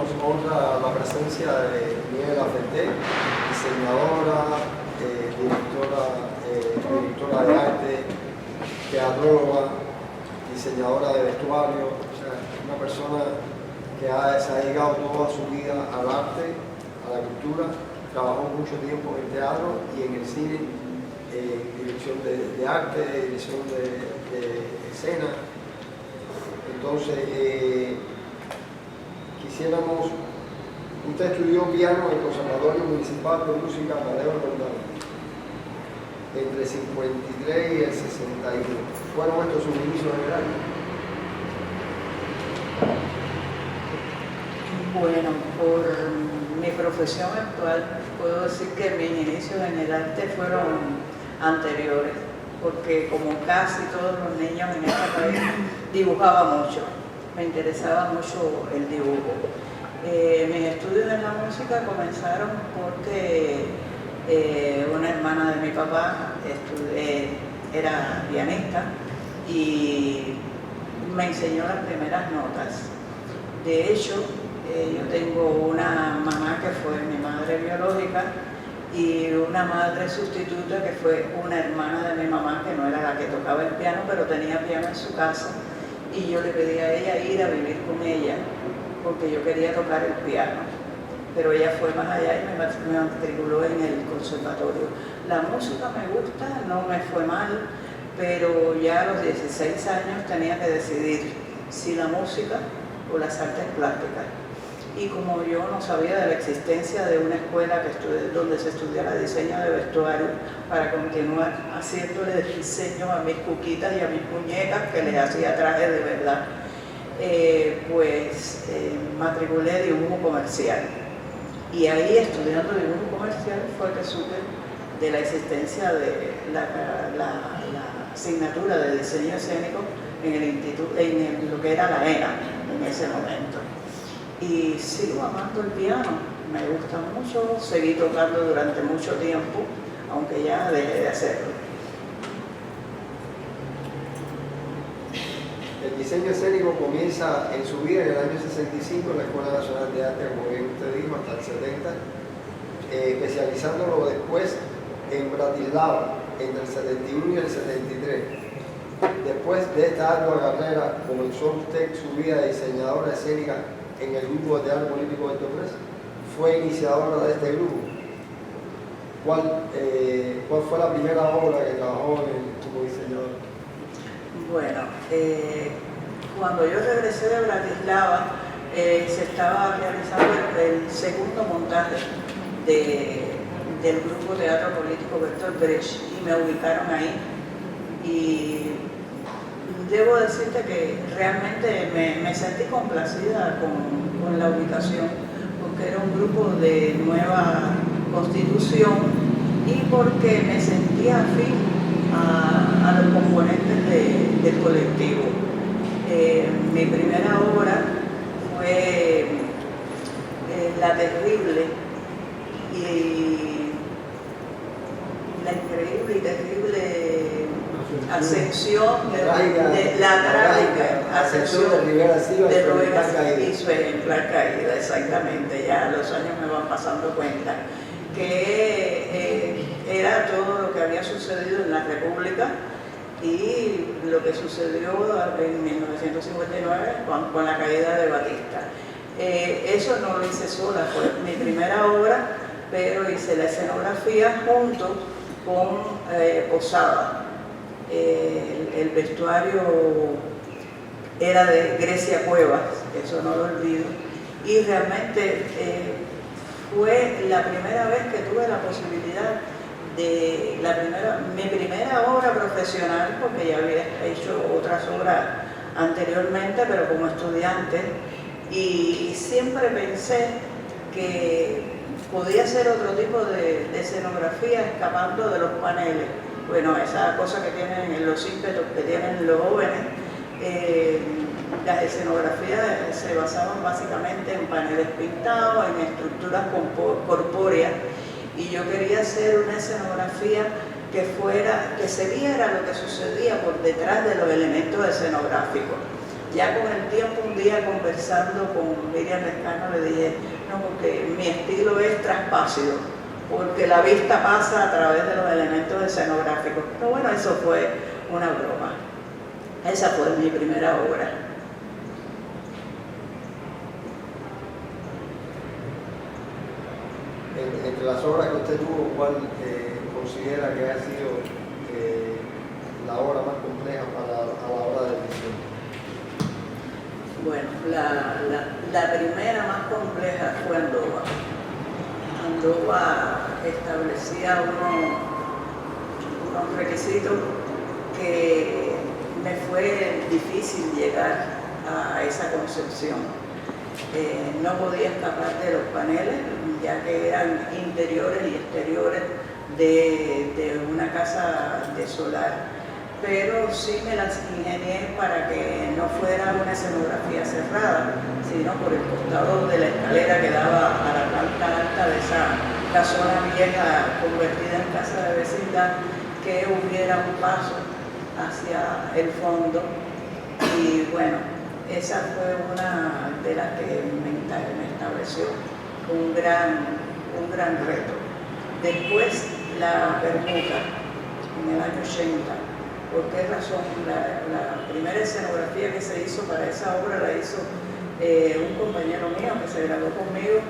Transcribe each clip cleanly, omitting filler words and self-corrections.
nos honra la presencia de Miel Afeté, diseñadora, directora de arte, teatróloga, diseñadora de vestuario, o sea, una persona que se ha dedicado toda su vida al arte, a la cultura, trabajó mucho tiempo en el teatro y en el cine, dirección de arte, dirección de escena. Entonces, quisiéramos, usted estudió piano en el Conservatorio Municipal de Música Amadeo Rondón, entre el 53 y el 61. ¿Fueron estos sus inicios en el arte? Bueno, por mi profesión actual, puedo decir que mis inicios en el arte fueron anteriores, porque como casi todos los niños en este país, dibujaba mucho, me interesaba mucho el dibujo. Mis estudios en la música comenzaron porque una hermana de mi papá era pianista y me enseñó las primeras notas. De hecho, yo tengo una mamá que fue mi madre biológica y una madre sustituta que fue una hermana de mi mamá, que no era la que tocaba el piano, pero tenía piano en su casa, y yo le pedí a ella ir a vivir con ella porque yo quería tocar el piano, pero ella fue más allá y me matriculó en el conservatorio. La música me gusta, no me fue mal, pero ya a los 16 años tenía que decidir si la música o las artes plásticas. Y como yo no sabía de la existencia de una escuela donde se estudiara diseño de vestuario para continuar haciéndole diseño a mis cuquitas y a mis muñecas que les hacía trajes de verdad, matriculé dibujo comercial. Y ahí, estudiando dibujo comercial, fue que supe de la existencia de la asignatura de diseño escénico en el instituto, en lo que era la ENA en ese momento. Y sigo amando el piano, me gusta mucho, seguí tocando durante mucho tiempo, aunque ya dejé de hacerlo. El diseño escénico comienza en su vida en el año 65 en la Escuela Nacional de Arte, como bien usted dijo, hasta el 70, especializándolo después en Bratislava, entre el 71 y el 73. Después de esta ardua carrera, comenzó usted su vida de diseñadora escénica en el grupo de teatro político de Torres. Fue iniciadora de este grupo. ¿Cuál fue la primera obra que trabajó como diseñadora? Bueno, cuando yo regresé de Bratislava, se estaba realizando el segundo montaje del grupo Teatro Político Bertolt Brecht y me ubicaron ahí. Y debo decirte que realmente me sentí complacida con la ubicación, porque era un grupo de nueva constitución y porque me sentía afín a los componentes del colectivo. Mi primera obra fue La Terrible y la increíble y terrible ascensión de la trágica ascensión de Rivera Silva y su ejemplar caída, exactamente. Ya los años me van pasando cuenta que era todo lo que había sucedido en la República y lo que sucedió en 1959 con la caída de Batista. Eso no lo hice sola, fue mi primera obra, pero hice la escenografía junto con Posada. El vestuario era de Grecia Cuevas, eso no lo olvido, y realmente fue la primera vez que tuve la posibilidad de mi primera obra profesional, porque ya había hecho otras obras anteriormente, pero como estudiante, y siempre pensé que podía hacer otro tipo de escenografía escapando de los paneles. Bueno, esa cosa que tienen los ímpetus que tienen los jóvenes, las escenografías se basaban básicamente en paneles pintados, en estructuras corpóreas, y yo quería hacer una escenografía que se viera lo que sucedía por detrás de los elementos escenográficos. Ya con el tiempo, un día conversando con Miriam Lescano, le dije, no, porque mi estilo es traspácido, porque la vista pasa a través de los elementos escenográficos. Pero bueno, eso fue una broma. Esa fue mi primera obra. Entre las obras que usted tuvo, ¿cuál considera que ha sido la obra más compleja a la hora de edición? Bueno, la primera más compleja fue Andoba. Andoba establecía unos requisitos que me fue difícil llegar a esa concepción. No podía escapar de los paneles, ya que eran interiores y exteriores de una casa de solar, pero sí me las ingenié para que no fuera una escenografía cerrada, sino por el costado de la escalera que daba a la planta alta de esa casona vieja convertida en casa de vecindad, que hubiera un paso hacia el fondo. Y bueno, esa fue una de las que me estableció un gran reto. Después la permuta, en el año 80. ¿Por qué razón? La primera escenografía que se hizo para esa obra la hizo un compañero mío que se graduó conmigo,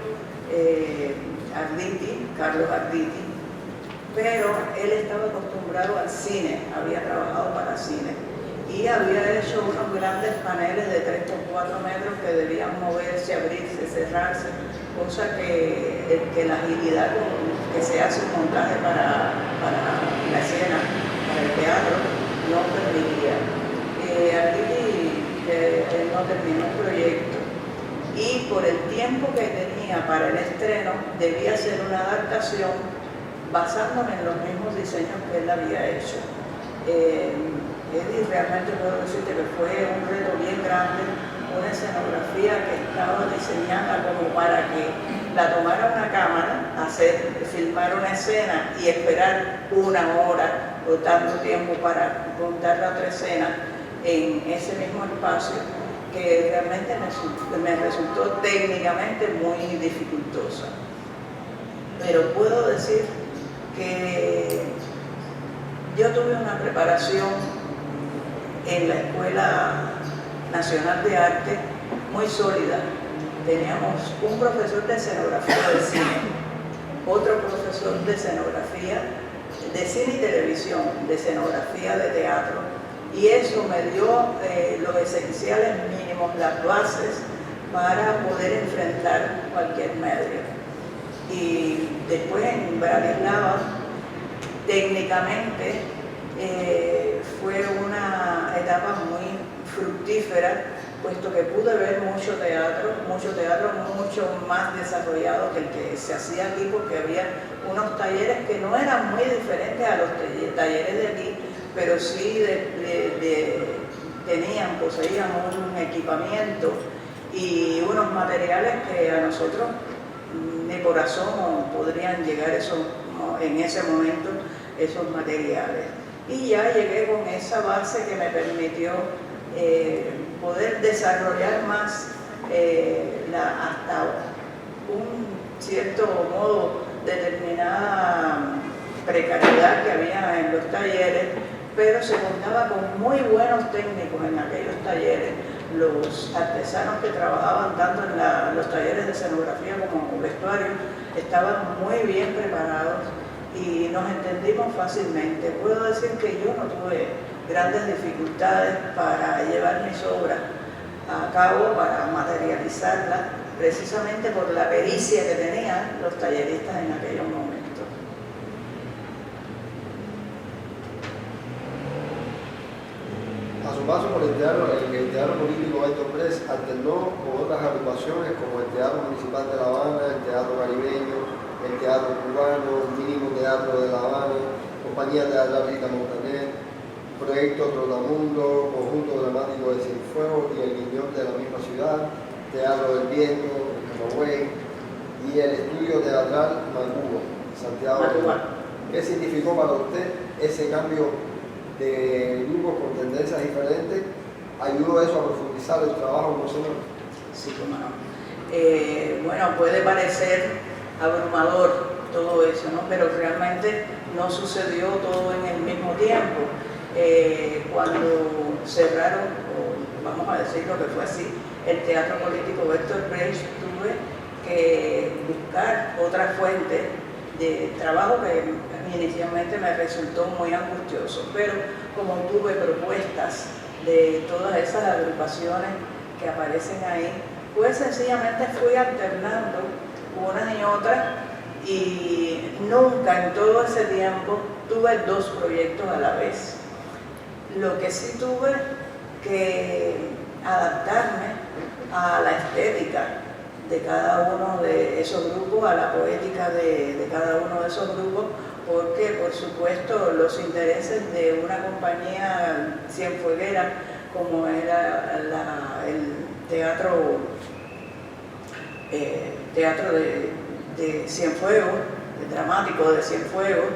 Carlos Arditi, pero él estaba acostumbrado al cine, había trabajado para cine y había hecho unos grandes paneles de 3 por 4 metros que debían moverse, abrirse, cerrarse, cosa que la agilidad con que se hace un montaje para la escena, para el teatro, no permitía. Arditi no terminó el proyecto y por el tiempo que tenía para el estreno debía hacer una adaptación basándome en los mismos diseños que él había hecho. Eddie, realmente puedo decirte que fue un reto bien grande, una escenografía que estaba diseñada como para que la tomara una cámara, filmar una escena y esperar una hora o tanto tiempo para contar la otra escena en ese mismo espacio, que realmente me resultó técnicamente muy dificultosa. Pero puedo decir que yo tuve una preparación en la Escuela Nacional de Arte muy sólida. Teníamos un profesor de escenografía de cine, otro profesor de escenografía de cine y televisión, de escenografía de teatro, y eso me dio los esenciales mínimos, las bases para poder enfrentar cualquier medio. Y después en Bratislava, técnicamente, fue una etapa muy fructífera, puesto que pude ver mucho teatro mucho más desarrollado que el que se hacía aquí, porque había unos talleres que no eran muy diferentes a los talleres de aquí, pero sí poseían un equipamiento y unos materiales que a nosotros ni por asomo podrían llegar en ese momento esos materiales. Y ya llegué con esa base que me permitió poder desarrollar más hasta un cierto modo determinada precariedad que había en los talleres, pero se contaba con muy buenos técnicos en aquellos talleres. Los artesanos que trabajaban tanto en los talleres de escenografía como en vestuario estaban muy bien preparados y nos entendimos fácilmente. Puedo decir que yo no tuve grandes dificultades para llevar mis obras a cabo, para materializarlas, precisamente por la pericia que tenían los talleristas en aquellos momentos. A su paso por el teatro político Héctor Pérez alternó con otras agrupaciones como el Teatro Municipal de La Habana, el Teatro Caribeño, el Teatro Cubano, el Mínimo Teatro de La Habana, Compañía Teatral Rita Montaner, Proyecto Trotamundo, Conjunto Dramático de Cienfuegos y el Guiñón de la misma ciudad, Teatro del Viento, el Camagüey y el Estudio Teatral Mancuba, Santiago. ¿Qué significó para usted ese cambio de grupos con tendencias diferentes ayudó eso a profundizar el trabajo emocional. Sí, cómo no. Bueno, puede parecer abrumador todo eso, ¿no? Pero realmente no sucedió todo en el mismo tiempo. Cuando cerraron, o vamos a decir lo que fue así, el Teatro Político Bertolt Brecht, tuve que buscar otra fuente de trabajo que inicialmente me resultó muy angustioso, pero como tuve propuestas de todas esas agrupaciones que aparecen ahí, pues sencillamente fui alternando unas y otras, y nunca en todo ese tiempo tuve dos proyectos a la vez. Lo que sí tuve que adaptarme a la estética de cada uno de esos grupos, a la poética de cada uno de esos grupos, porque por supuesto los intereses de una compañía cienfueguera como era el teatro de Cienfuegos, el dramático de Cienfuegos,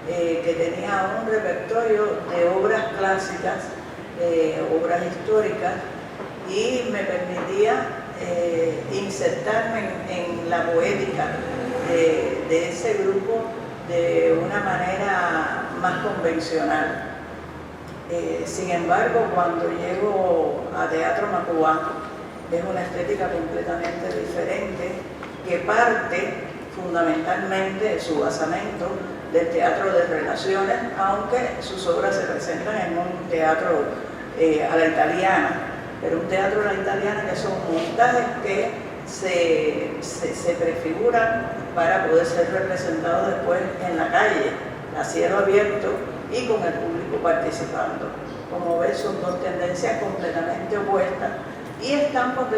que tenía un repertorio de obras clásicas, obras históricas, y me permitía insertarme en la poética de ese grupo de una manera más convencional. Sin embargo, cuando llego a Teatro Macuá, es una estética completamente diferente, que parte fundamentalmente de su basamento del teatro de relaciones, aunque sus obras se presentan en un teatro a la italiana, pero un teatro a la italiana que son montajes que se prefiguran para poder ser representados después en la calle, a cielo abierto y con el público participando. Como ves, son dos tendencias completamente opuestas, y están por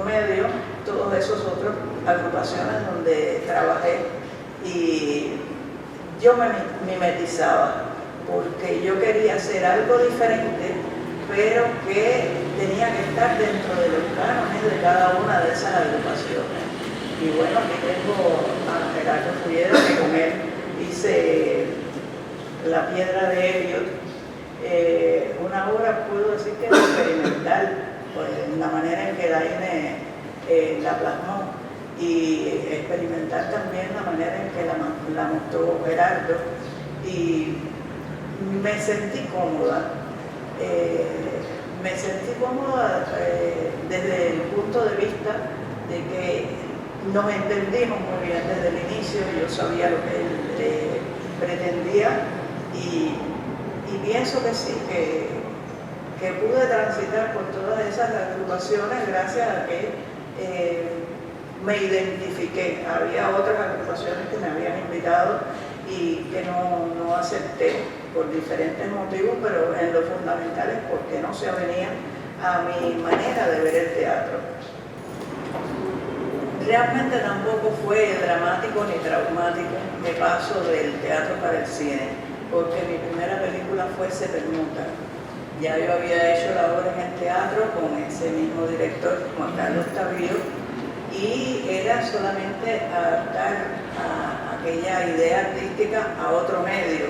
medio todos esos otros agrupaciones donde trabajé, y yo me mimetizaba porque yo quería hacer algo diferente, pero que tenía que estar dentro de los cánones de cada una de esas agrupaciones. Y bueno, aquí tengo a Gerardo Fulleda, que con él hice La Piedra de Elliot, una obra, puedo decir que experimental, pues, la manera en que Daine la plasmó, y experimentar también la manera en que la mostró Gerardo, y me sentí cómoda. Desde el punto de vista de que nos entendimos muy bien desde el inicio. Yo sabía lo que él pretendía, y pienso que sí, que pude transitar por todas esas agrupaciones gracias a que me identifiqué. Había otras agrupaciones que me habían invitado y que no acepté por diferentes motivos, pero en lo fundamental es porque no se avenían a mi manera de ver el teatro. Realmente tampoco fue dramático ni traumático mi paso del teatro para el cine, porque mi primera película fue Se Permuta. Ya yo había hecho la obra en el teatro con ese mismo director, Juan Carlos Tavío, y era solamente adaptar a aquella idea artística a otro medio,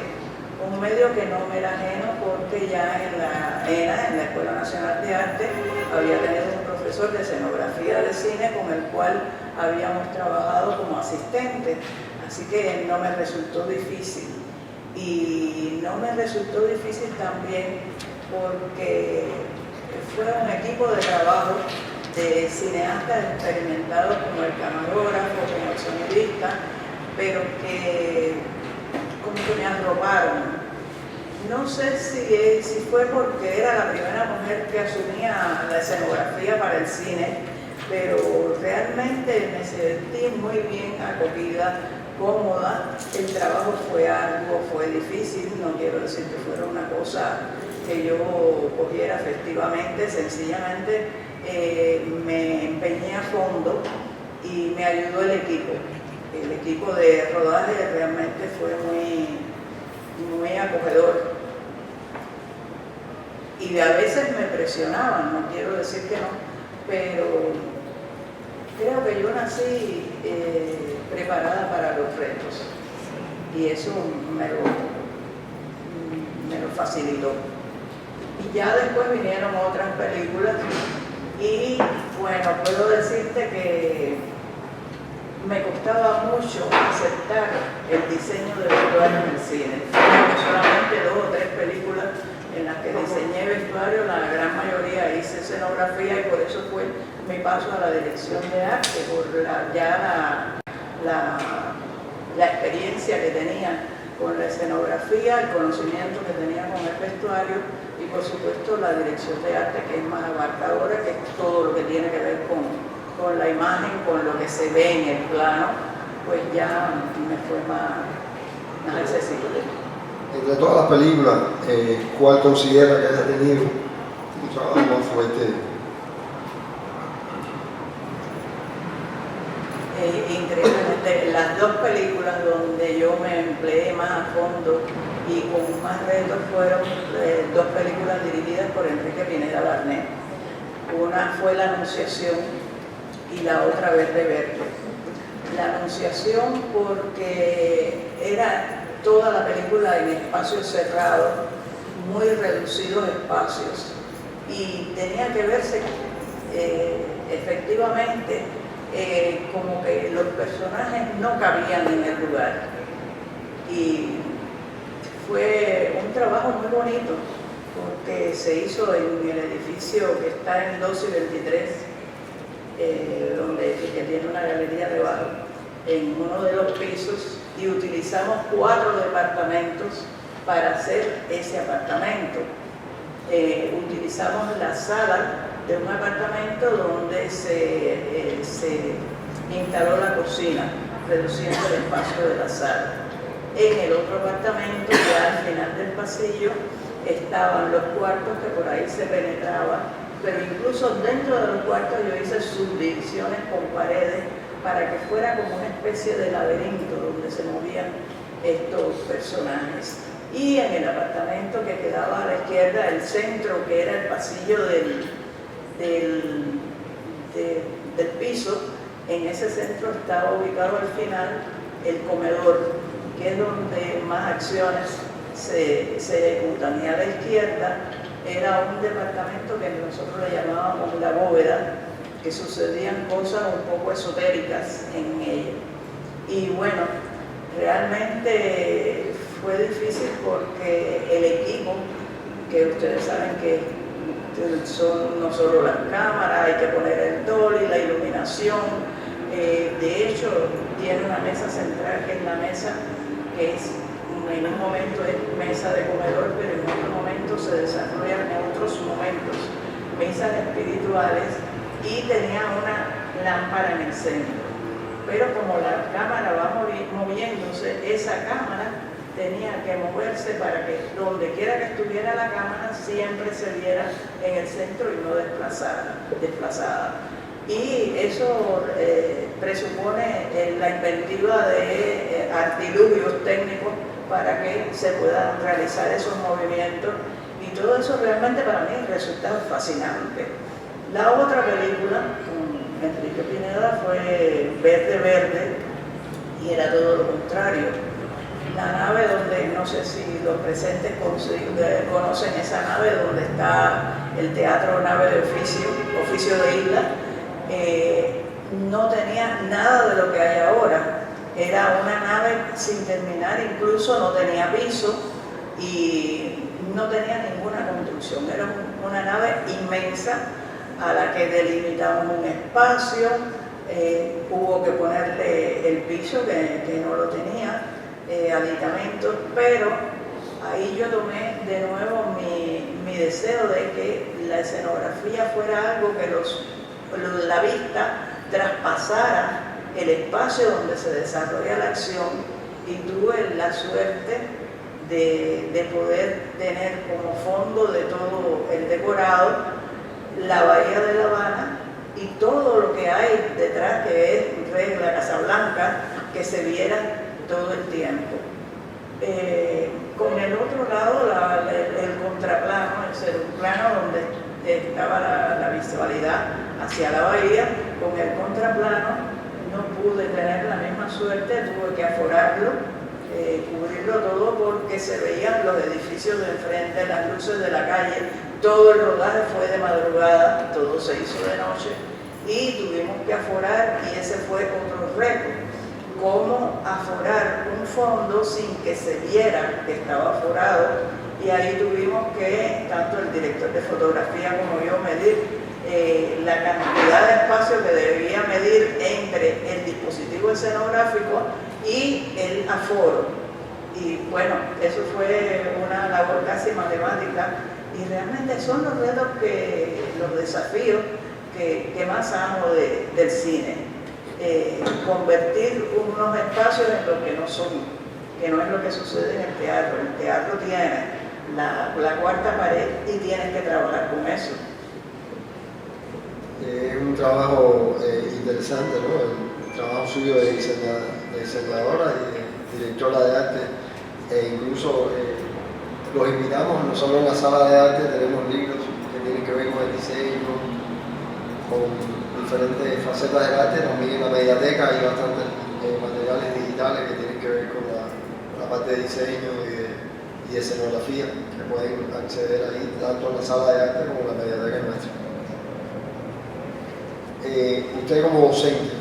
un medio que no me era ajeno, porque ya en la Escuela Nacional de Arte había tenido un profesor de escenografía de cine con el cual habíamos trabajado como asistentes, así que no me resultó difícil. Y no me resultó difícil también porque fue un equipo de trabajo de cineastas experimentados como el camarógrafo, como el sonidista, pero que como que me arroparon. No sé si fue porque era la primera mujer que asumía la escenografía para el cine, pero realmente me sentí muy bien acogida, cómoda. El trabajo fue arduo, fue difícil, no quiero decir que fuera una cosa que yo cogiera efectivamente, sencillamente me empeñé a fondo y me ayudó el equipo. El equipo de rodaje realmente fue muy acogedor. Y a veces me presionaban, no quiero decir que no, pero creo que yo nací preparada para los retos, y eso me lo facilitó. Y ya después vinieron otras películas y bueno, puedo decirte que me costaba mucho aceptar el diseño de vestuario en el cine. Tengo solamente 2 o 3 películas en las que diseñé vestuario, la gran mayoría hice escenografía y por eso fue mi paso a la dirección de arte, por la experiencia que tenía con la escenografía, el conocimiento que tenía con el vestuario y por supuesto la dirección de arte, que es más abarcadora, que es todo lo que tiene que ver con la imagen, con lo que se ve en el plano, pues ya me fue más accesible. Entre todas las películas, ¿cuál considera que haya tenido un trabajo más fuerte? Increíblemente, las 2 películas donde yo me empleé más a fondo y con más retos fueron 2 películas dirigidas por Enrique Pineda Barnet. Una fue La Anunciación y la otra Verde Verde. La Anunciación porque era toda la película en espacios cerrados, muy reducidos espacios, y tenía que verse efectivamente como que los personajes no cabían en el lugar. Y fue un trabajo muy bonito porque se hizo en el edificio que está en 2 y 23, que tiene una galería debajo, en uno de los pisos, y utilizamos 4 departamentos para hacer ese apartamento. Utilizamos la sala de un apartamento donde se instaló la cocina, reduciendo el espacio de la sala. En el otro apartamento, ya al final del pasillo, estaban los cuartos que por ahí se penetraba, pero incluso dentro de los cuartos yo hice subdivisiones con paredes para que fuera como una especie de laberinto donde se movían estos personajes. Y en el apartamento que quedaba a la izquierda, el centro, que era el pasillo del piso, en ese centro estaba ubicado al final el comedor, que es donde más acciones se ejecutan. Y a la izquierda era un departamento que nosotros le llamábamos la bóveda, que sucedían cosas un poco esotéricas en ella. Y bueno, realmente fue difícil porque el equipo, que ustedes saben que son no solo las cámaras, hay que poner el dolly, la iluminación, de hecho tiene una mesa central que es la mesa que es, en un momento es mesa de comedor, pero en otro momento se desarrollan en otros momentos mesas espirituales, y tenía una lámpara en el centro. Pero como la cámara va moviéndose, esa cámara tenía que moverse para que donde quiera que estuviera la cámara siempre se viera en el centro y no desplazada. Y eso presupone la inventiva de artilugios técnicos para que se puedan realizar esos movimientos, y todo eso realmente para mí resulta fascinante. La otra película con Enrique Pineda fue Verde Verde, y era todo lo contrario. La nave donde, no sé si los presentes conocen esa nave donde está el teatro Nave de Oficio de Isla, no tenía nada de lo que hay ahora. Era una nave sin terminar, incluso no tenía piso y no tenía ninguna construcción. Era una nave inmensa a la que delimitamos un espacio, hubo que ponerle el piso que no lo tenía, aditamentos, pero ahí yo tomé de nuevo mi deseo de que la escenografía fuera algo que la vista traspasara el espacio donde se desarrolla la acción, y tuve la suerte de poder tener como fondo de todo el decorado la bahía de La Habana y todo lo que hay detrás, que es la Casa Blanca, que se viera todo el tiempo. Con el otro lado, el contraplano, el plano donde estaba la visualidad hacia la bahía, con el contraplano no pude tener la misma suerte, tuve que aforarlo cubrirlo todo porque se veían los edificios de enfrente, las luces de la calle, todo el rodaje fue de madrugada, todo se hizo de noche y tuvimos que aforar y ese fue otro reto, cómo aforar un fondo sin que se viera que estaba aforado y ahí tuvimos que, tanto el director de fotografía como yo, medir la cantidad de espacio que debía medir entre el dispositivo escenográfico y el aforo. Y bueno, eso fue una labor casi matemática y realmente son los retos, los desafíos que más amo del cine. Convertir unos espacios en lo que no son, que no es lo que sucede en el teatro. El teatro tiene la cuarta pared y tienes que trabajar con eso. Es un trabajo interesante, ¿no? El trabajo suyo de diseñadora y de directora de arte, incluso los invitamos, no solo en la sala de arte, tenemos libros que tienen que ver con el diseño, con diferentes facetas del arte, también en la mediateca hay bastantes materiales digitales que tienen que ver con la parte de diseño y de escenografía, que pueden acceder ahí tanto en la sala de arte como en la mediateca nuestra. Usted como docente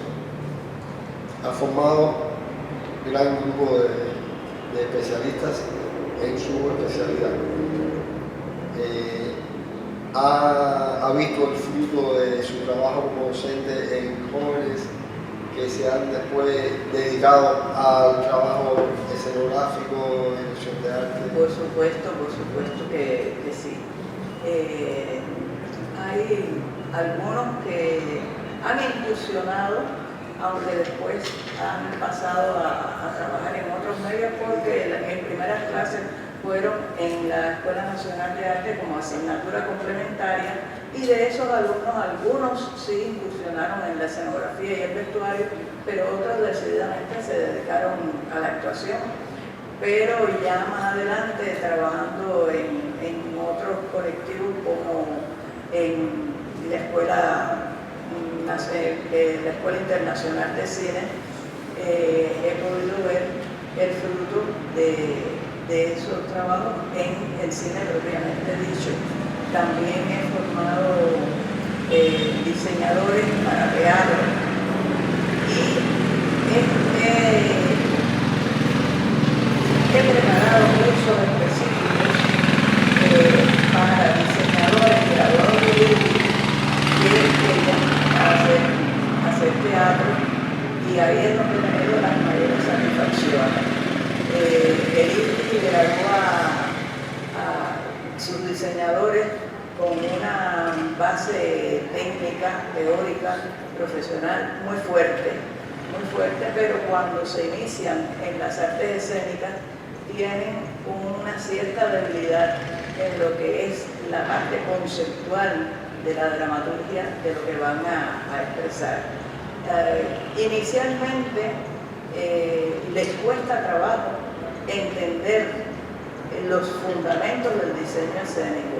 ha formado un gran grupo de especialistas en su especialidad. ¿Ha visto el fruto de su trabajo como docente en jóvenes que se han después dedicado al trabajo escenográfico, dirección de arte? Por supuesto que sí. Hay algunos que han incursionado, aunque después han pasado a trabajar en otros medios porque en primeras clases fueron en la Escuela Nacional de Arte como asignatura complementaria y de esos alumnos, algunos sí incursionaron en la escenografía y el vestuario, pero otros decididamente se dedicaron a la actuación. Pero ya más adelante, trabajando en otros colectivos como en la Escuela Internacional de Cine, he podido ver el fruto de esos trabajos en el cine propiamente dicho. También he formado diseñadores para teatro y he preparado cursos específicos para diseñadores, creadores que querían hacer teatro y ahí es donde he tenido las mayores satisfacciones. El INPI lideró a sus diseñadores con una base técnica, teórica, profesional muy fuerte, pero cuando se inician en las artes escénicas tienen una cierta debilidad en lo que es la parte conceptual de la dramaturgia, de lo que van a expresar. Inicialmente les cuesta trabajo entender los fundamentos del diseño escénico,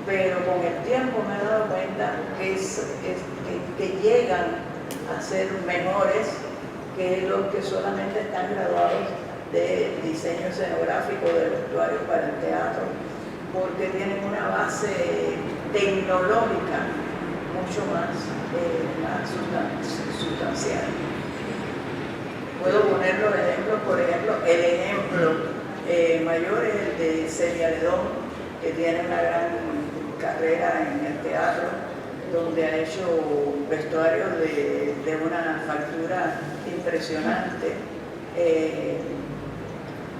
pero con el tiempo me he dado cuenta que llegan a ser mejores que los que solamente están graduados de diseño escenográfico, de vestuario para el teatro, porque tienen una base tecnológica mucho más sustancial. Puedo poner los ejemplos, por ejemplo, el ejemplo mayor es el de Celia Ledón, que tiene una gran carrera en el teatro, donde ha hecho vestuarios de una factura impresionante.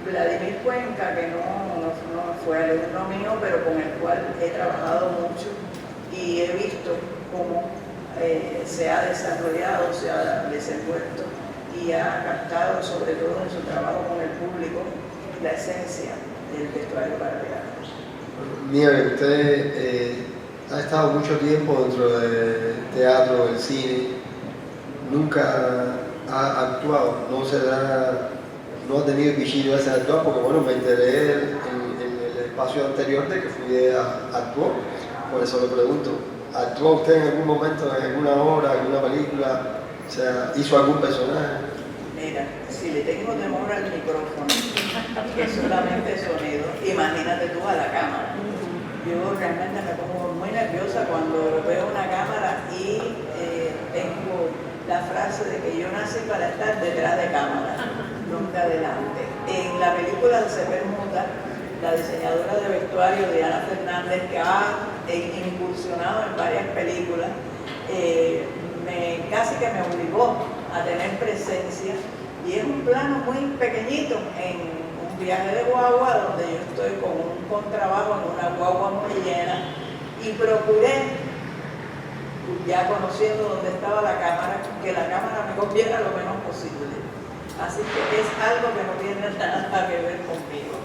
Vladimir Cuenca, que no fue alumno mío, pero con el cual he trabajado mucho y he visto cómo se ha desarrollado, se ha desenvuelto y ha captado, sobre todo en su trabajo con el público, la esencia del vestuario para teatro. Nieves, usted ha estado mucho tiempo dentro del teatro, del cine, nunca ha actuado, no ha tenido el bichillo ese de actuar, porque bueno, me enteré en el espacio anterior de que fui a actuar, por eso le pregunto, ¿actuó usted en algún momento en alguna obra, alguna película? O sea, ¿hizo algún personaje? Mira, si le tengo temor al micrófono, que es solamente sonido, imagínate tú a la cámara. Yo realmente me pongo muy nerviosa cuando veo una cámara y tengo la frase de que yo nací para estar detrás de cámara, nunca delante. En la película de Se Permuta, la diseñadora de vestuario Diana Fernández, que ha incursionado en varias películas, casi que me obligó a tener presencia, y es un plano muy pequeñito en un viaje de guagua donde yo estoy con un contrabajo en una guagua muy llena, y procuré, ya conociendo dónde estaba la cámara, que la cámara me copiara lo menos posible. Así que es algo que no tiene nada que ver conmigo.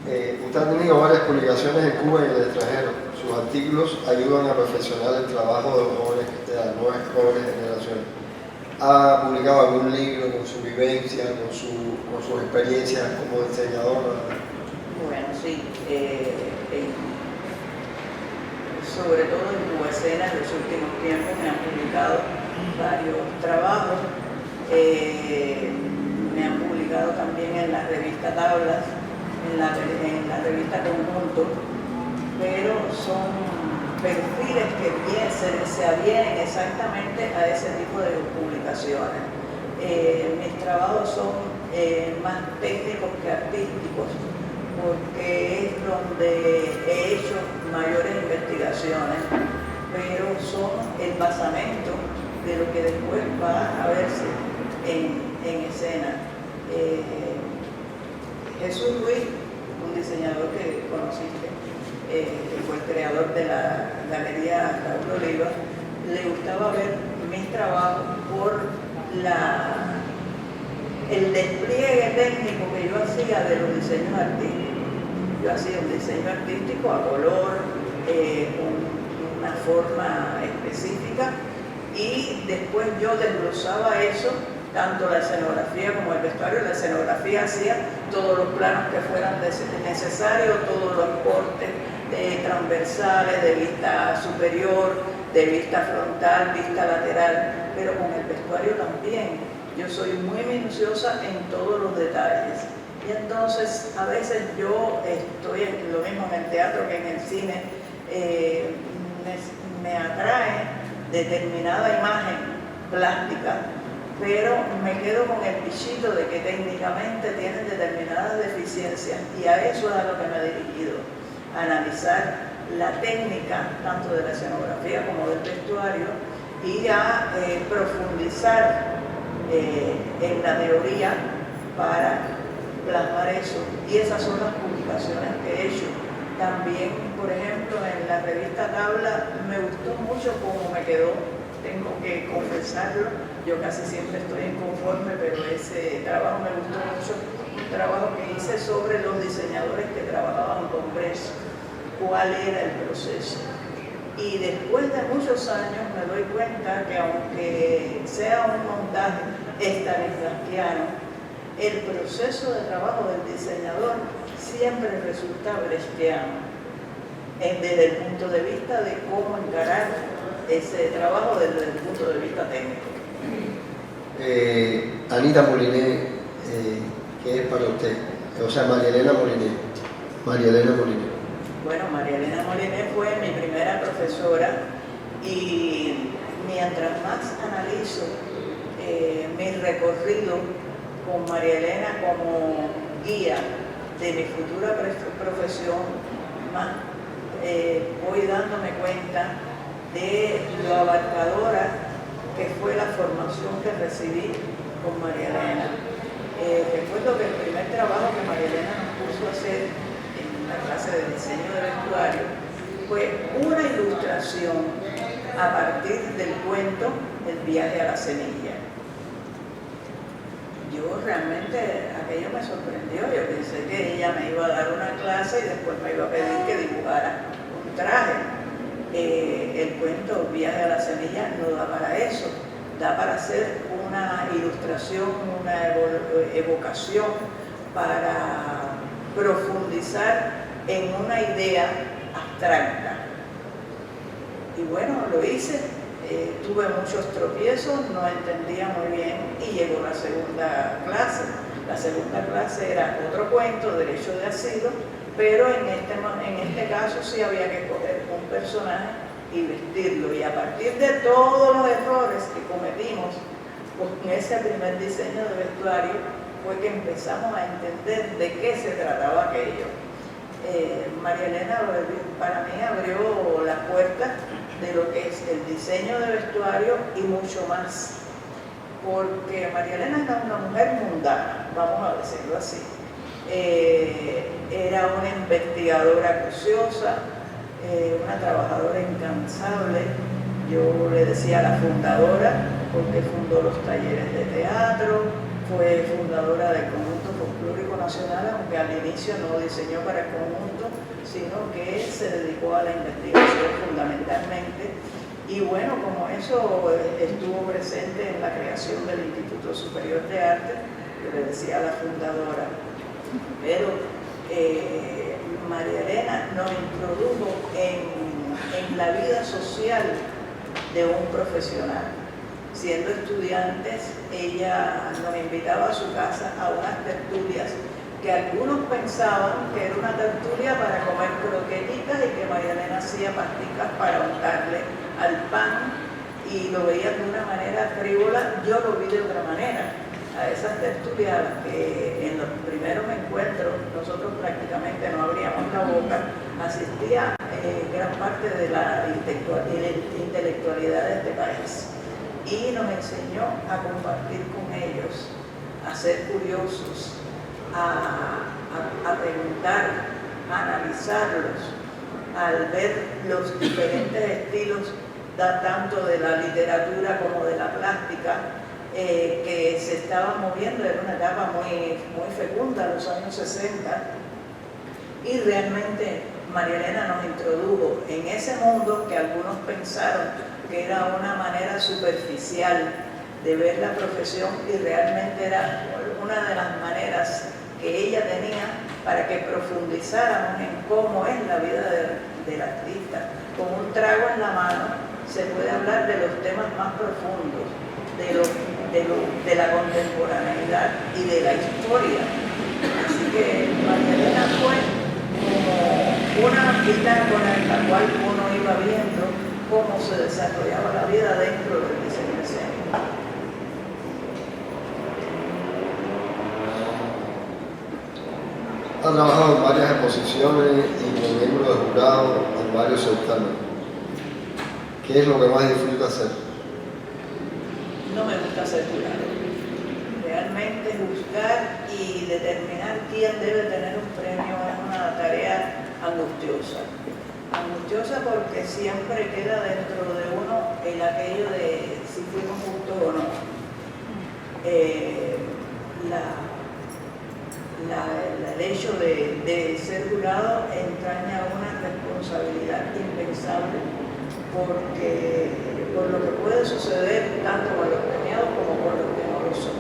Usted ha tenido varias publicaciones en Cuba y en el extranjero. Sus artículos ayudan a perfeccionar el trabajo de los jóvenes, de las nuevas jóvenes generaciones. Ha publicado algún libro con su vivencia, con sus experiencias como diseñadora. Bueno, sí. Sobre todo en Cuba Escena, en los últimos tiempos me han publicado varios trabajos. Me han publicado también en la revista Tablas, en la revista Conjunto, pero son perfiles que se adhieren exactamente a ese tipo de publicaciones. Mis trabajos son más técnicos que artísticos, porque es donde he hecho mayores investigaciones, pero son el basamento de lo que después va a verse en escena. Jesús Ruiz, un diseñador que conociste, que fue el creador de la Galería Raúl Oliva, le gustaba ver mis trabajos por el despliegue técnico que yo hacía de los diseños artísticos. Yo hacía un diseño artístico a color, con una forma específica, y después yo desglosaba eso, tanto la escenografía como el vestuario. La escenografía hacía todos los planos que fueran necesarios, todos los cortes transversales, de vista superior, de vista frontal, vista lateral, pero con el vestuario también. Yo soy muy minuciosa en todos los detalles. Y entonces a veces yo estoy en lo mismo en el teatro que en el cine, me atrae determinada imagen plástica, pero me quedo con el bichito de que técnicamente tienen determinadas deficiencias, y a eso es a lo que me he dirigido, a analizar la técnica tanto de la escenografía como del vestuario, y a profundizar en la teoría para plasmar eso. Y esas son las publicaciones que he hecho. También, por ejemplo, en la revista Tabla me gustó mucho cómo me quedó, tengo que confesarlo. Yo casi siempre estoy inconforme, pero ese trabajo me gustó mucho, un trabajo que hice sobre los diseñadores que trabajaban con Brecht, cuál era el proceso. Y después de muchos años me doy cuenta que aunque sea un montaje stanislavskiano, el proceso de trabajo del diseñador siempre resulta brechtiano, desde el punto de vista de cómo encarar ese trabajo desde el punto de vista técnico. Anita Moliné, ¿qué es para usted? O sea, María Elena Moliné. Bueno, María Elena Moliné fue mi primera profesora, y mientras más analizo mi recorrido con María Elena como guía de mi futura profesión, más voy dándome cuenta de lo abarcadora que fue la formación que recibí con María Elena. Recuerdo que el primer trabajo que María Elena nos puso a hacer en la clase de diseño de vestuario fue una ilustración a partir del cuento El viaje a la semilla. Yo realmente, aquello me sorprendió. Yo pensé que ella me iba a dar una clase y después me iba a pedir que dibujara un traje. El cuento Viaje a la semilla no da para eso, da para hacer una ilustración, una evocación, para profundizar en una idea abstracta. Y bueno, lo hice. tuve muchos tropiezos, no entendía muy bien y llegó la segunda clase. La segunda clase era otro cuento, derecho de asilo, pero en este caso sí había que coger un personaje y vestirlo. Y a partir de todos los errores que cometimos con ese primer diseño de vestuario, fue que empezamos a entender de qué se trataba aquello. María Elena para mí abrió las puertas de lo que es el diseño de vestuario y mucho más, porque María Elena era una mujer mundana, vamos a decirlo así. Era una investigadora acuciosa, una trabajadora incansable. Yo le decía la fundadora, porque fundó los talleres de teatro, fue fundadora del Conjunto Folclórico Nacional, aunque al inicio no diseñó para el conjunto, sino que se dedicó a la investigación fundamentalmente. Y bueno, como eso estuvo presente en la creación del Instituto Superior de Arte, yo le decía a la fundadora. Pero María Elena nos introdujo en la vida social de un profesional. Siendo estudiantes, ella nos invitaba a su casa a unas tertulias que algunos pensaban que era una tertulia para comer croquetitas y que María Elena hacía pasticas para untarle al pan y lo veían de una manera frívola. Yo lo vi de otra manera. A esas tertulias a las que en los primeros encuentros nosotros prácticamente no abríamos la boca, asistía gran parte de la intelectualidad de este país. Y nos enseñó a compartir con ellos, a ser curiosos, a preguntar, a analizarlos, al ver los diferentes estilos, tanto de la literatura como de la plástica, que se estaban moviendo. Era una etapa muy fecunda, los años 60, y realmente María Elena nos introdujo en ese mundo que algunos pensaron que era una manera superficial de ver la profesión, y realmente era una de las maneras que ella tenía para que profundizáramos en cómo es la vida del artista. Con un trago en la mano se puede hablar de los temas más profundos, de la contemporaneidad y de la historia. Así que María Elena fue como una bitácora en la cual uno iba viendo cómo se desarrollaba la vida dentro del diseño escénico. Ha trabajado en varias exposiciones y como miembro de jurado en varios certámenes. ¿Qué es lo que más disfruta hacer? No me gusta ser jurado. Realmente juzgar y determinar quién debe tener un premio es una tarea angustiosa. Angustiosa porque siempre queda dentro de uno el aquello de si fuimos justos o no. El hecho de ser jurado entraña una responsabilidad impensable, porque por lo que puede suceder tanto con los premiados como con los que no lo son.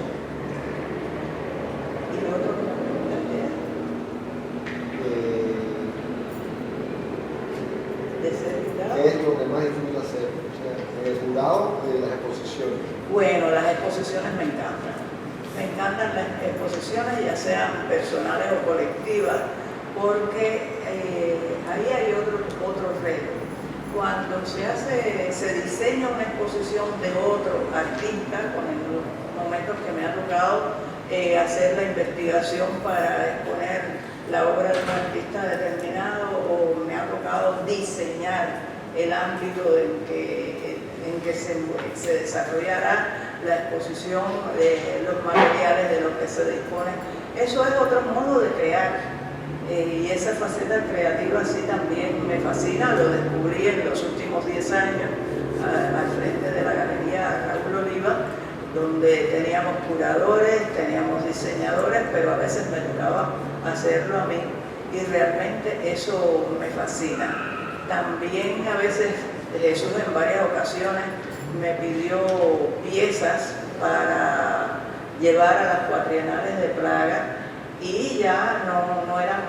Y lo otro que me preguntaría de ser jurado. ¿Qué es lo que más disfruta hacer? O sea, el jurado de las exposiciones. Bueno, las exposiciones me encantan. Me encantan las exposiciones, ya sean personales o colectivas, porque ahí hay otro reto. Cuando se diseña una exposición de otro artista, con los momentos que me ha tocado hacer la investigación para exponer la obra de un artista determinado, o me ha tocado diseñar el ámbito en que se desarrollará la exposición, los materiales de los que se dispone. Eso es otro modo de crear, y esa faceta creativa sí también me fascina. Lo descubrí en los últimos 10 años al frente de la Galería Raúl Oliva, donde teníamos curadores, teníamos diseñadores, pero a veces me tocaba hacerlo a mí, y realmente eso me fascina. También a veces Jesús en varias ocasiones me pidió piezas para llevar a las cuatrienales de Praga, y ya no eran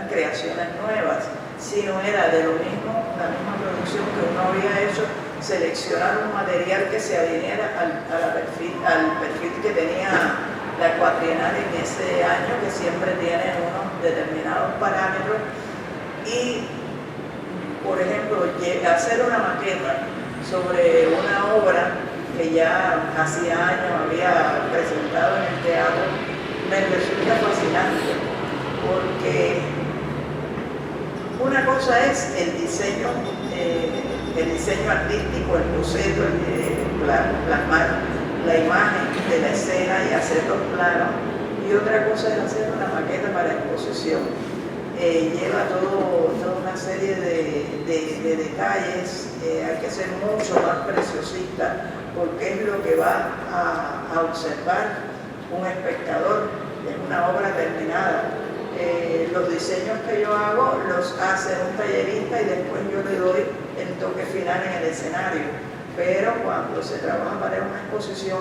creaciones nuevas, sino era de lo mismo, la misma producción que uno había hecho seleccionar un material que se alineara al perfil que tenía la cuatrienal en ese año, que siempre tiene unos determinados parámetros, y, por ejemplo, hacer una maqueta sobre una obra que ya hacía años había presentado en el teatro, me resulta fascinante, porque una cosa es el diseño artístico, el boceto, plasmar la imagen de la escena y hacer los planos, y otra cosa es hacer una maqueta para exposición. Lleva toda una serie de detalles, hay que ser mucho más preciosista, porque es lo que va a observar un espectador, es una obra terminada. Los diseños que yo hago los hace un tallerista y después yo le doy el toque final en el escenario, pero cuando se trabaja para una exposición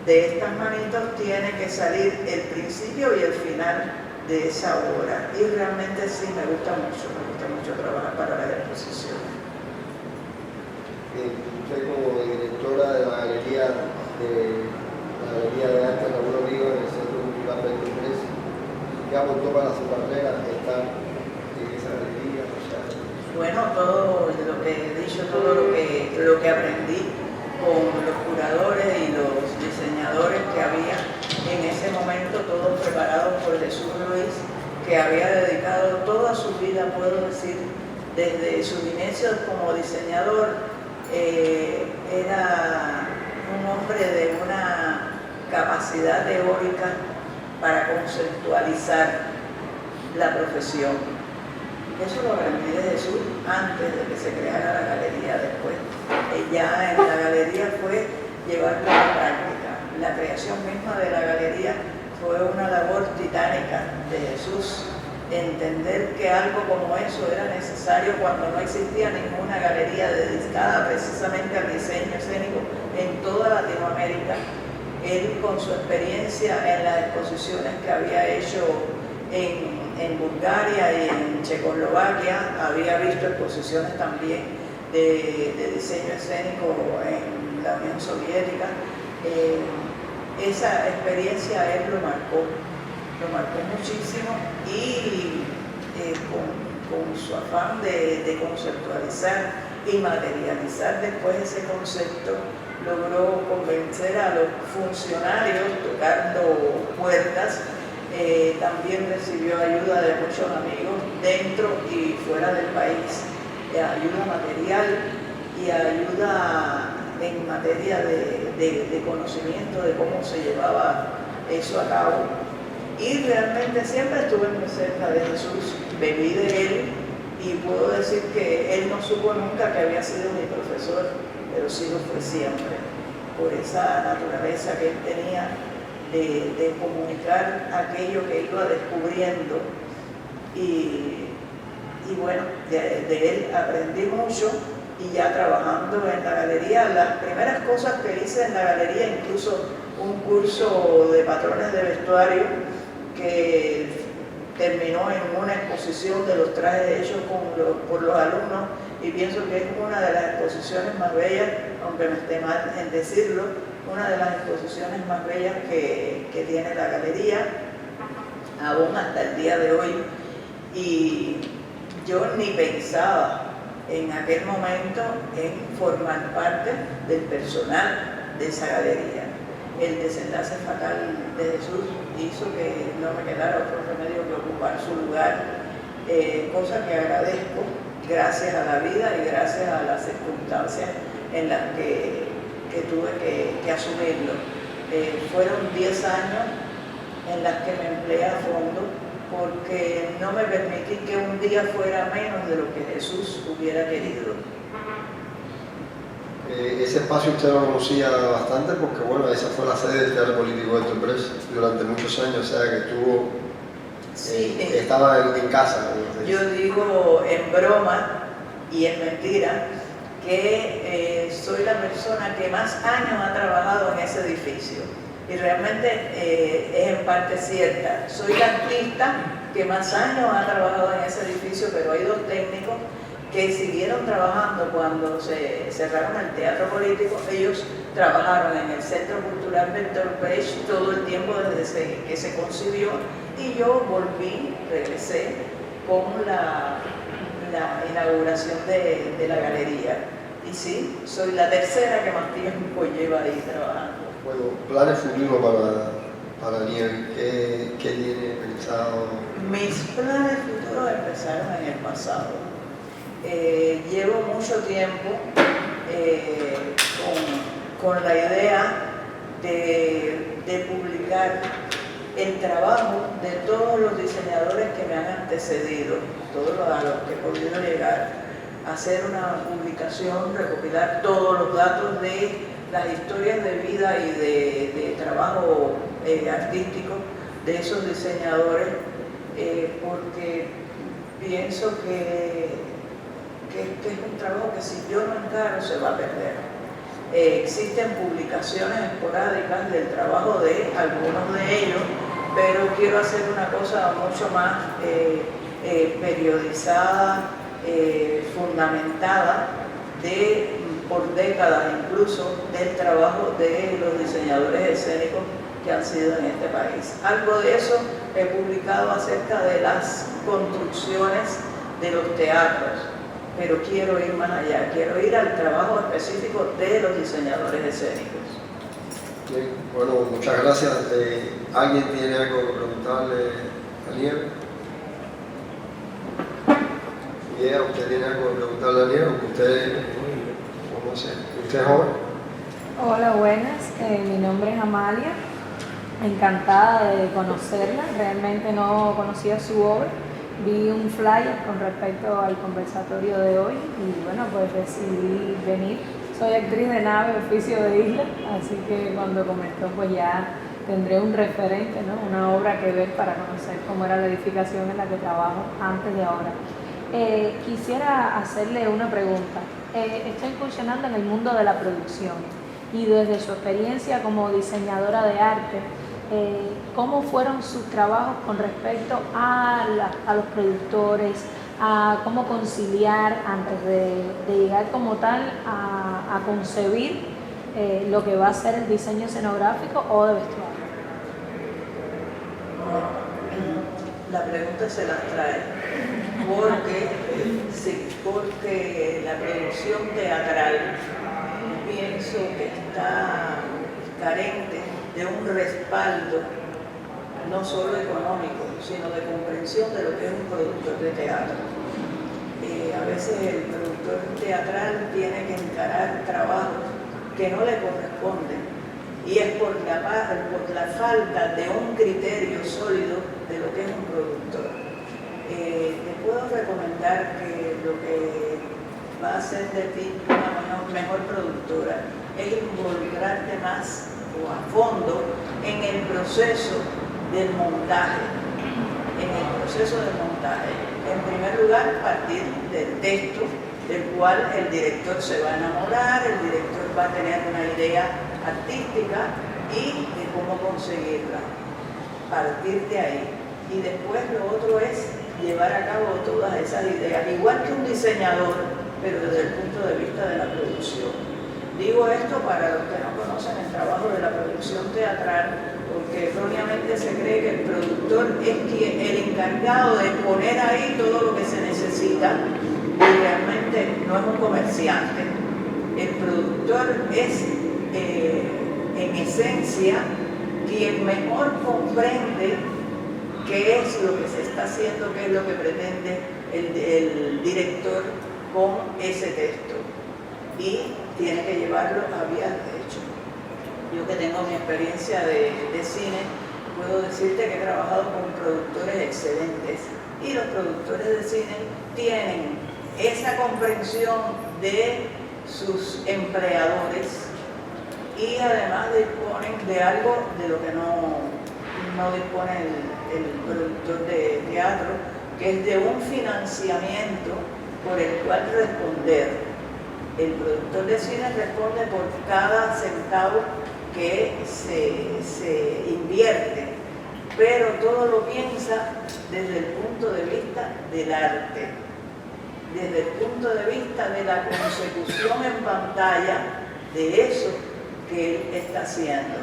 de estas manitos tiene que salir el principio y el final de esa obra, y realmente sí me gusta mucho trabajar para las exposiciones. Usted como directora de la Galería de Arte Raúl Origo en el Centro Cultural 23, ¿qué aportó para su carrera estar en esa galería? Bueno, todo lo que he dicho, todo lo que aprendí con los curadores y los diseñadores que había en ese momento, todos preparados por Jesús Ruiz, que había dedicado toda su vida, puedo decir, desde sus inicios como diseñador. Era un hombre de una capacidad teórica para conceptualizar la profesión. Eso lo aprendí de Jesús antes de que se creara la galería. Después, ya en la galería fue llevarlo a la práctica. La creación misma de la galería fue una labor titánica de Jesús, entender que algo como eso era necesario cuando no existía ninguna galería dedicada precisamente al diseño escénico en toda Latinoamérica. Él, con su experiencia en las exposiciones que había hecho en Bulgaria y en Checoslovaquia, había visto exposiciones también de diseño escénico en la Unión Soviética. Esa experiencia a él lo marcó muchísimo, y con su afán de conceptualizar y materializar después ese concepto, logró convencer a los funcionarios tocando puertas. También recibió ayuda de muchos amigos dentro y fuera del país, ayuda material y ayuda en materia de conocimiento de cómo se llevaba eso a cabo. Y realmente siempre estuve muy cerca de Jesús, bebí de él, y puedo decir que él no supo nunca que había sido mi profesor, pero sí lo fue siempre, por esa naturaleza que él tenía de comunicar aquello que iba descubriendo. Y bueno, de él aprendí mucho, y ya trabajando en la galería, las primeras cosas que hice en la galería, incluso un curso de patrones de vestuario que terminó en una exposición de los trajes hechos por los alumnos, y pienso que es una de las exposiciones más bellas, aunque me esté mal en decirlo, una de las exposiciones más bellas que tiene la galería, aún hasta el día de hoy. Y yo ni pensaba en aquel momento en formar parte del personal de esa galería. El desenlace fatal de Jesús hizo que no me quedara otro remedio que ocupar su lugar, cosa que agradezco, gracias a la vida y gracias a las circunstancias en las que tuve que asumirlo. Fueron 10 años en las que me empleé a fondo, porque no me permití que un día fuera menos de lo que Jesús hubiera querido. Ese espacio usted lo conocía bastante, porque bueno, esa fue la sede del Teatro Político de Express durante muchos años, o sea que estuvo, sí, estaba en casa. Yo digo en broma y en mentira que soy la persona que más años ha trabajado en ese edificio, y realmente es en parte cierta. Soy la artista que más años ha trabajado en ese edificio, pero hay dos técnicos que siguieron trabajando cuando se cerraron el teatro político. Ellos trabajaron en el Centro Cultural Bertolt Brecht todo el tiempo desde que se concibió, y yo regresé con la inauguración de la galería. Y sí, soy la tercera que más tiempo lleva ahí trabajando. Bueno, planes futuros para Aniel, ¿qué tiene pensado? Mis planes futuros empezaron en el pasado. Llevo mucho tiempo con la idea de publicar el trabajo de todos los diseñadores que me han antecedido, todos a los que he podido llegar, hacer una publicación, recopilar todos los datos de las historias de vida y de trabajo artístico de esos diseñadores, porque pienso que es un trabajo que si yo no encaro se va a perder. Existen publicaciones esporádicas del trabajo de algunos de ellos, pero quiero hacer una cosa mucho más periodizada, fundamentada, por décadas incluso, del trabajo de los diseñadores escénicos que han sido en este país. Algo de eso he publicado acerca de las construcciones de los teatros, pero quiero ir más allá, quiero ir al trabajo específico de los diseñadores escénicos. Bien, bueno, muchas gracias. ¿Alguien tiene algo que preguntarle a Aniel? ¿Usted tiene algo que preguntarle a Aniel? ¿Usted es joven? Hola, buenas. Mi nombre es Amalia. Encantada de conocerla. Realmente no conocía su obra. Vi un flyer con respecto al conversatorio de hoy y bueno, pues decidí venir. Soy actriz de nave, oficio de isla, así que cuando comentó pues ya tendré un referente, ¿no? Una obra que ver para conocer cómo era la edificación en la que trabajo antes de ahora. Quisiera hacerle una pregunta. Estoy incursionando en el mundo de la producción y desde su experiencia como diseñadora de arte, ¿cómo fueron sus trabajos con respecto a los productores, a cómo conciliar antes de llegar como tal a concebir lo que va a ser el diseño escenográfico o de vestuario? La pregunta se las trae porque la producción teatral pienso que está carente de un respaldo no solo económico, sino de comprensión de lo que es un productor de teatro. A veces el productor teatral tiene que encarar trabajos que no le corresponden, y es por la falta de un criterio sólido de lo que es un productor. Te puedo recomendar que lo que va a hacer de ti una mejor productora es involucrarte más o a fondo en el proceso del montaje. En primer lugar, partir del texto del cual el director se va a enamorar, el director va a tener una idea artística y de cómo conseguirla. Partir de ahí. Y después lo otro es llevar a cabo todas esas ideas, igual que un diseñador, pero desde el punto de vista de la producción. Digo esto para los que no conocen el trabajo de la producción teatral, porque erróneamente se cree que el productor es el encargado de poner ahí todo lo que se necesita, y realmente no es un comerciante. El productor es, en esencia, quien mejor comprende qué es lo que se está haciendo, qué es lo que pretende el director con ese texto, y tiene que llevarlo a vías de hecho. Yo que tengo mi experiencia de cine, puedo decirte que he trabajado con productores excelentes, y los productores de cine tienen esa comprensión de sus empleadores y además disponen de algo de lo que no dispone el productor de teatro, que es de un financiamiento por el cual responder. El productor de cine responde por cada centavo que se invierte, pero todo lo piensa desde el punto de vista del arte. desde el punto de vista de la consecución en pantalla de eso que él está haciendo.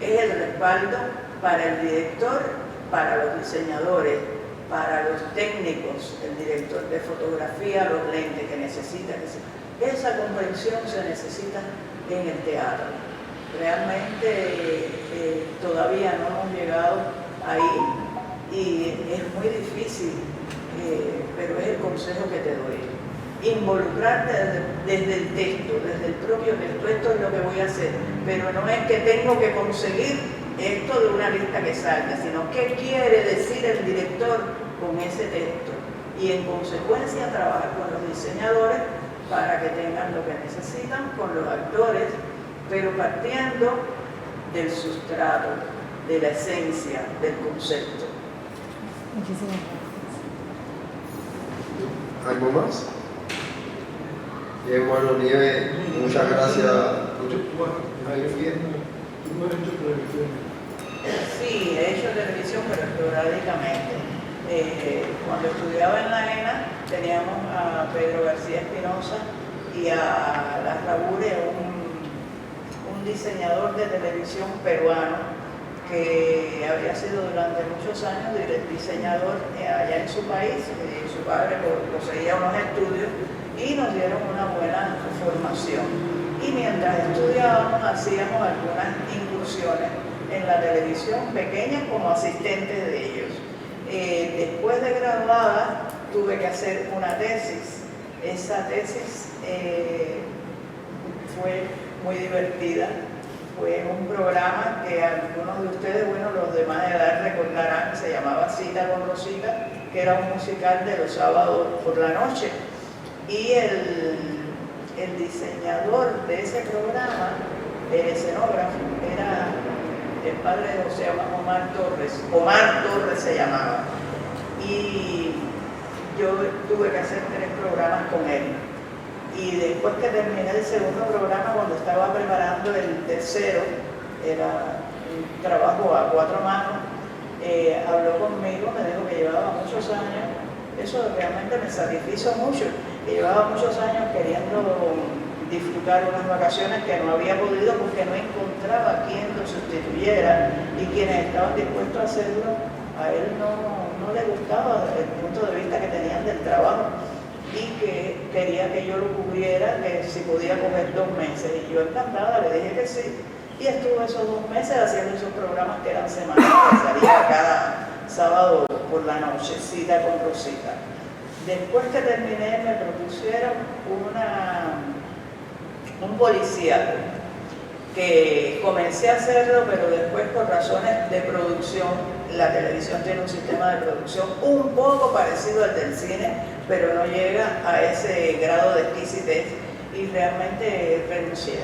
Es el respaldo para el director, para los diseñadores, para los técnicos, el director de fotografía, los lentes que necesita. Esa comprensión se necesita en el teatro. Realmente todavía no hemos llegado ahí y es muy difícil, pero es el consejo que te doy. Involucrarte desde el texto, desde el propio texto. Esto es lo que voy a hacer, pero no es que tengo que conseguir esto de una lista que salga, sino qué quiere decir el director con ese texto y en consecuencia trabajar con los diseñadores para que tengan lo que necesitan, con los actores, pero partiendo del sustrato, de la esencia del concepto. Muchísimas gracias. ¿Algo más? Bien, bueno, Nieves, muchas gracias. Sí, he hecho televisión, pero esporádicamente. Cuando estudiaba en la ENA, teníamos a Pedro García Espinosa y a Larrabure, un diseñador de televisión peruano que había sido durante muchos años diseñador allá en su país. Su padre poseía unos estudios y nos dieron una buena formación. Y mientras estudiábamos, hacíamos algunas incursiones en la televisión, pequeñas como asistentes de ellos. Después de graduada, tuve que hacer una tesis. Esa tesis fue muy divertida. Fue un programa que algunos de ustedes, bueno, los de más edad recordarán, se llamaba Cita con Rosita, que era un musical de los sábados por la noche. Y el diseñador de ese programa, el escenógrafo, era el padre de José Omar Torres. Omar Torres se llamaba. Y yo tuve que hacer 3 programas con él. Y después que terminé el segundo programa, cuando estaba preparando el tercero, era un trabajo a 4 manos, habló conmigo, me dijo que llevaba muchos años, eso realmente me satisfizo mucho, que llevaba muchos años queriendo disfrutar unas vacaciones que no había podido porque no encontraba quien lo sustituyera, y quienes estaban dispuestos a hacerlo, a él no le gustaba el punto de vista que tenían del trabajo y que quería que yo lo cubriera, que si podía coger 2 meses. Y yo encantada le dije que sí, y estuve esos 2 meses haciendo esos programas que eran semanales, que salía cada sábado por la noche, Cita con Rosita. Después que terminé me propusieron un policíaco, que comencé a hacerlo, pero después por razones de producción, la televisión tiene un sistema de producción un poco parecido al del cine, pero no llega a ese grado de exquisitez, y realmente renuncié,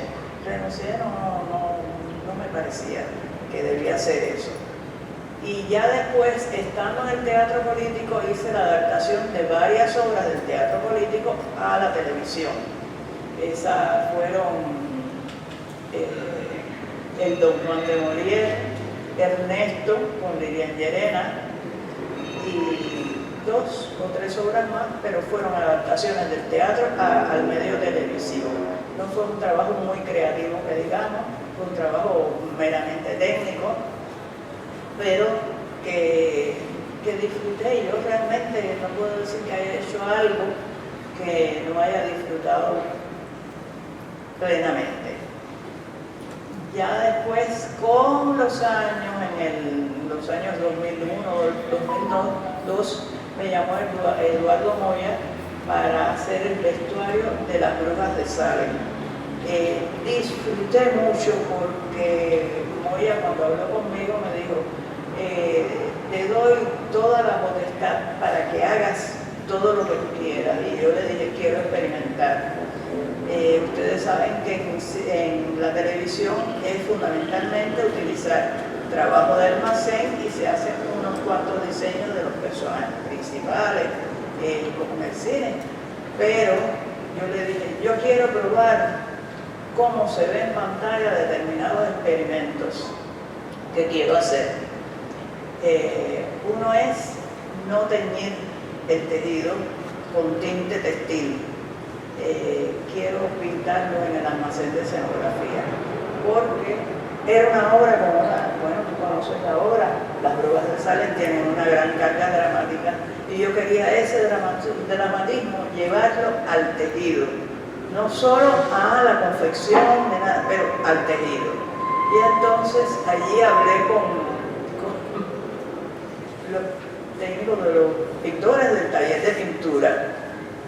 no me parecía que debía hacer eso. Y ya después, estando en el teatro político, hice la adaptación de varias obras del teatro político a la televisión. Esas fueron el Don Juan de Molière, Ernesto con Lilian Llerena y 2 o 3 obras más, pero fueron adaptaciones del teatro al medio televisivo. No fue un trabajo muy creativo, que digamos, fue un trabajo meramente técnico, pero que disfruté. Yo realmente no puedo decir que haya hecho algo que no haya disfrutado plenamente. Ya después, con los años, en los años 2001, 2002, me llamó Eduardo Moya para hacer el vestuario de Las Brujas de Salem. Disfruté mucho porque Moya, cuando habló conmigo, me dijo: te doy toda la potestad para que hagas todo lo que tú quieras. Y yo le dije: quiero experimentar. Ustedes saben que en la televisión es fundamentalmente utilizar trabajo de almacén y se hacen unos cuantos diseños de los personajes principales, como en el cine. Pero yo le dije: yo quiero probar cómo se ve en pantalla determinados experimentos que quiero hacer. Uno es no teñir el tejido, con tinte textil. Quiero pintarlo en el almacén de escenografía, porque era una obra como bueno, tú conoces la obra, las Brujas de Salem tienen una gran carga dramática, y yo quería ese dramatismo llevarlo al tejido, no solo a la confección, de nada, pero al tejido. Y entonces allí hablé con los técnicos de los pintores del taller de pintura,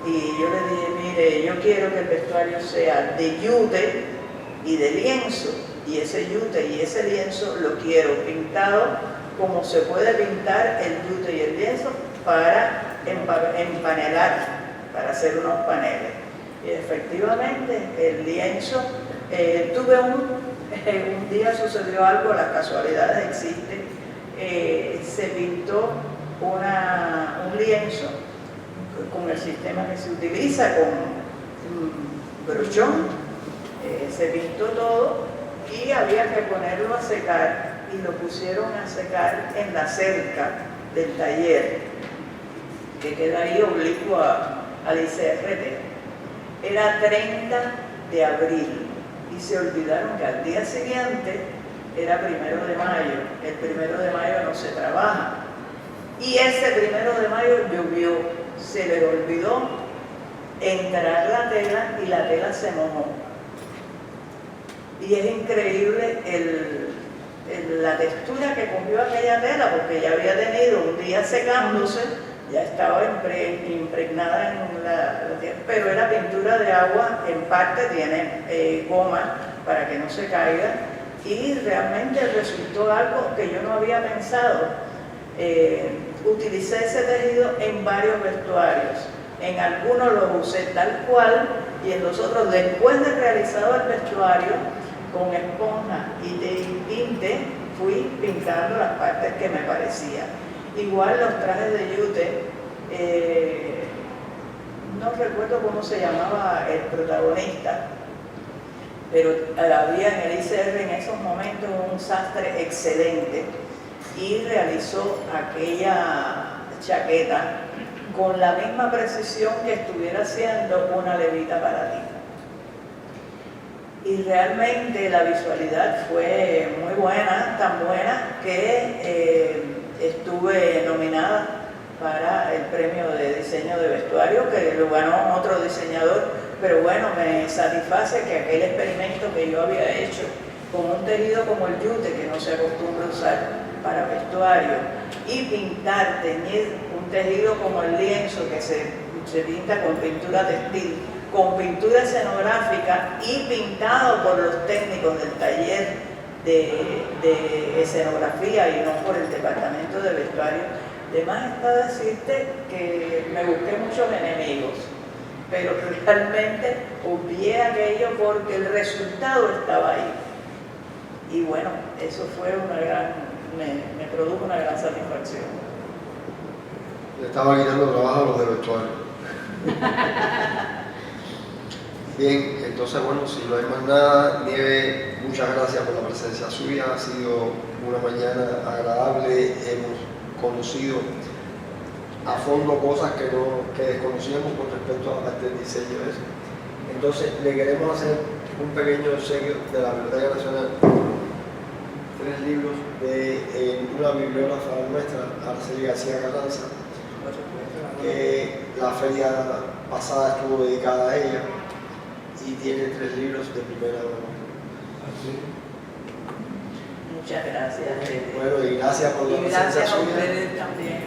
y yo les dije, mire, yo quiero que el vestuario sea de yute y de lienzo, y ese yute y ese lienzo lo quiero pintado como se puede pintar el yute y el lienzo para empanelar, para hacer unos paneles. Y efectivamente el lienzo, un día sucedió algo, las casualidades existen, se pintó un lienzo con el sistema que se utiliza, con brochón, se pintó todo y había que ponerlo a secar, y lo pusieron a secar en la cerca del taller, que queda ahí oblicuo al ICRT. Era 30 de abril y se olvidaron que al día siguiente era 1 de mayo. El 1 de mayo no se trabaja. Y ese 1 de mayo llovió, se les olvidó entrar la tela y la tela se mojó. Y es increíble la textura que cogió aquella tela, porque ya había tenido un día secándose, ya estaba impregnada en la tierra, pero era pintura de agua, en parte tiene goma para que no se caiga, y realmente resultó algo que yo no había pensado. Utilicé ese tejido en varios vestuarios, en algunos los usé tal cual, y en los otros, después de realizado el vestuario, con esponja y tinte, fui pintando las partes que me parecían. Igual los trajes de yute, no recuerdo cómo se llamaba el protagonista, pero había en el ICR en esos momentos un sastre excelente, y realizó aquella chaqueta con la misma precisión que estuviera haciendo una levita para ti. Y realmente la visualidad fue muy buena, tan buena que estuve nominada para el premio de diseño de vestuario, que lo ganó otro diseñador, pero bueno, me satisface que aquel experimento que yo había hecho con un tejido como el yute, que no se acostumbra a usar para vestuario, y pintar, teñir un tejido como el lienzo, que se pinta con pintura textil, con pintura escenográfica y pintado por los técnicos del taller de escenografía y no por el departamento de vestuario. Además está decirte que me busqué muchos enemigos, pero realmente obvié aquello porque el resultado estaba ahí. Y bueno, eso fue me produjo una gran satisfacción. Le estaba quitando trabajo a los de vestuario. Bien, entonces bueno, si no hay más nada, Nieve, muchas gracias por la presencia suya, ha sido una mañana agradable, hemos conocido a fondo cosas que desconocíamos con respecto a la parte del diseño de eso. Entonces le queremos hacer un pequeño obsequio de la Biblioteca Nacional, 3 libros de una bibliógrafa nuestra, Araceli García Carranza, que la feria pasada estuvo dedicada a ella, y tiene 3 libros de primera mano. Muchas gracias. Bueno, y gracias por la presencia suya. Y gracias a ustedes también.